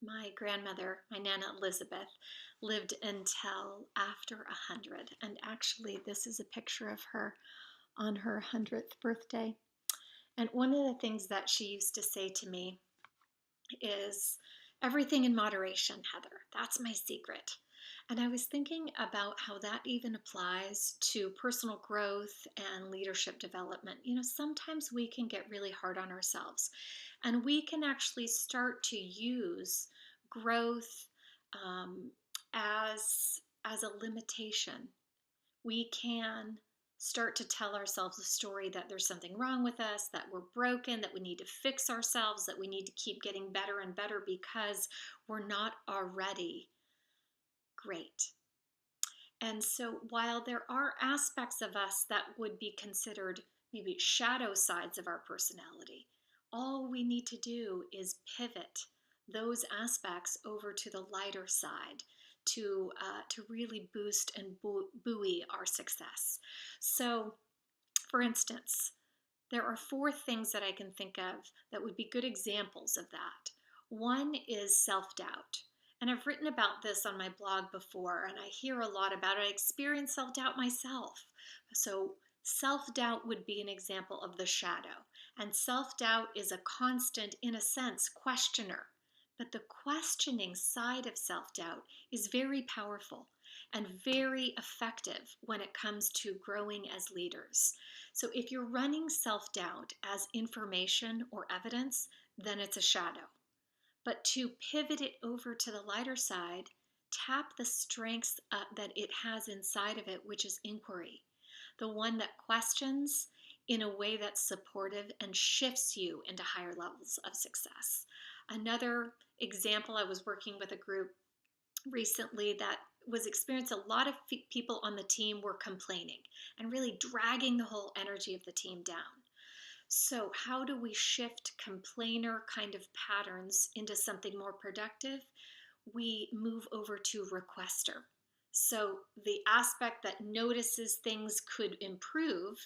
My grandmother, my Nana Elizabeth, lived until after 100. And actually, this is a picture of her on her 100th birthday. And one of the things that she used to say to me is everything in moderation, Heather. That's my secret. And I was thinking about how that even applies to personal growth and leadership development. Sometimes we can get really hard on ourselves, and we can actually start to use growth um, as a limitation. We can start to tell ourselves a story that there's something wrong with us, that we're broken, that we need to fix ourselves, that we need to keep getting better and better because we're not already great. And so while there are aspects of us that would be considered maybe shadow sides of our personality, all we need to do is pivot those aspects over to the lighter side to really boost and buoy our success. So, for instance, there are four things that I can think of that would be good examples of that. One is self-doubt. And I've written about this on my blog before, and I hear a lot about it. I experience self-doubt myself. So self-doubt would be an example of the shadow. And self-doubt is a constant, in a sense, questioner. But the questioning side of self-doubt is very powerful and very effective when it comes to growing as leaders. So if you're running self-doubt as information or evidence, then it's a shadow. But to pivot it over to the lighter side, tap the strengths that it has inside of it, which is inquiry. The one that questions in a way that's supportive and shifts you into higher levels of success. Another example, I was working with a group recently that was experiencing a lot of people on the team were complaining and really dragging the whole energy of the team down. So how do we shift complainer kind of patterns into something more productive? We move over to requester. So the aspect that notices things could improve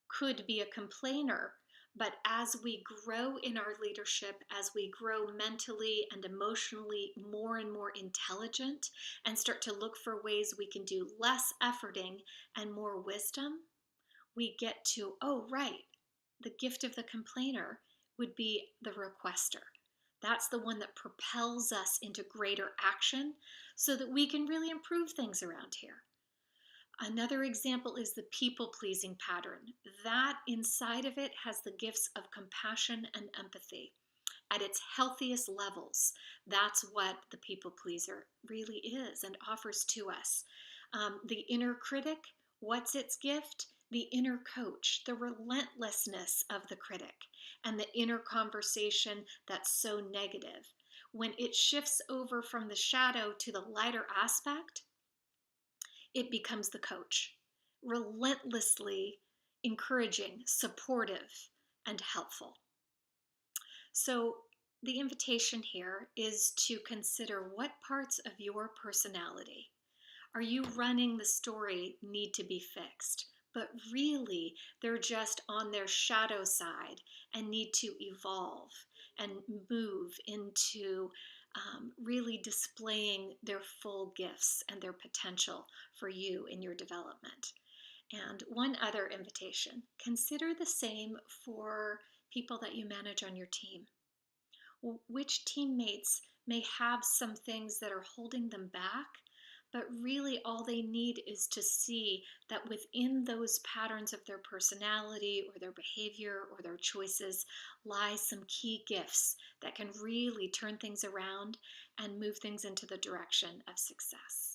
could be a complainer. But as we grow in our leadership, as we grow mentally and emotionally more and more intelligent and start to look for ways we can do less efforting and more wisdom, we get to, oh, right, the gift of the complainer would be the requester. That's the one that propels us into greater action so that we can really improve things around here. Another example is the people-pleasing pattern. That inside of it has the gifts of compassion and empathy. At its healthiest levels, that's what the people-pleaser really is and offers to us. The inner critic, what's its gift? The inner coach, the relentlessness of the critic, and the inner conversation that's so negative. When it shifts over from the shadow to the lighter aspect, it becomes the coach, relentlessly encouraging, supportive, and helpful. So the invitation here is to consider what parts of your personality are you running the story need to be fixed, but really they're just on their shadow side and need to evolve and move into really displaying their full gifts and their potential for you in your development. And one other invitation, consider the same for people that you manage on your team. Which teammates may have some things that are holding them back, but really all they need is to see that within those patterns of their personality or their behavior or their choices lie some key gifts that can really turn things around and move things into the direction of success.